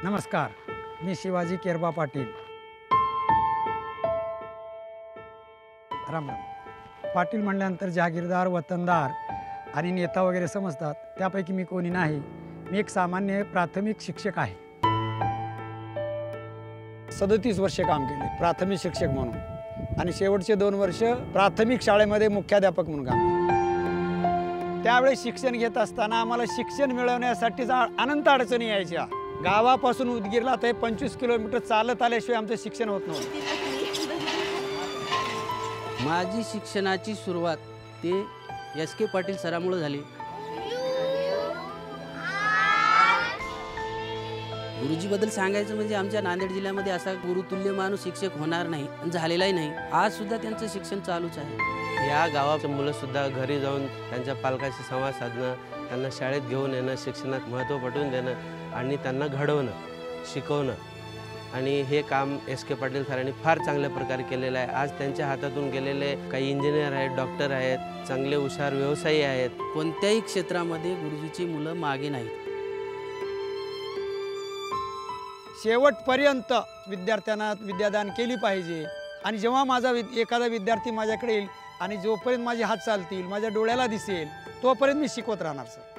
नमस्कार, मी शिवाजी केरबा पाटील. राम राम. पाटील म्हणल्यानंतर जहागीरदार, वतनदार आणि नेता वगैरे समजतात. त्यापैकी मी कोणी नाही. मी एक सामान्य प्राथमिक शिक्षक आहे. 37 वर्षे काम केले प्राथमिक शिक्षक म्हणून आणि शेवटचे 2 वर्ष प्राथमिक शाळेमध्ये मुख्याध्यापक म्हणून काम केले. त्यावेळी शिक्षण घेत असताना आम्हाला शिक्षण मिळवण्यासाठी अनंत अडचणी यायच्या. गावापासून उदगीरला ते 25 किलोमीटर चालत आल्याशिवाय आमचं शिक्षण होत नव्हतं. माझी शिक्षणाची सुरुवात ते एस.के. पाटील सरामुळे झाली. गुरुजीबद्दल सांगायचं म्हणजे आमच्या नांदेड जिल्ह्यामध्ये असा गुरुतुल्य माणूस शिक्षक होणार नाही आणि झालेलाही नाही. आज सुद्धा त्यांचं शिक्षण चालूच आहे. या गावाचं मुलंसुद्धा घरी जाऊन त्यांच्या पालकाशी संवाद साधणं, त्यांना शाळेत घेऊन येणं, शिक्षणात महत्त्व पटवून देणं आणि त्यांना घडवणं, शिकवणं आणि हे काम एस.के. पाटील सरांनी फार चांगल्या प्रकारे केलेलं आहे. आज त्यांच्या हातातून गेलेले काही इंजिनियर आहेत, डॉक्टर आहेत, चांगले हुशार व्यवसायी आहेत. कोणत्याही क्षेत्रामध्ये गुरुजीची मुलं मागे नाहीत. शेवटपर्यंत विद्यार्थ्यांना विद्यादान केली पाहिजे आणि जेव्हा माझा एखादा विद्यार्थी माझ्याकडे येईल आणि जोपर्यंत माझे हात चालतील, माझ्या डोळ्याला दिसेल, तोपर्यंत मी शिकवत राहणार सर.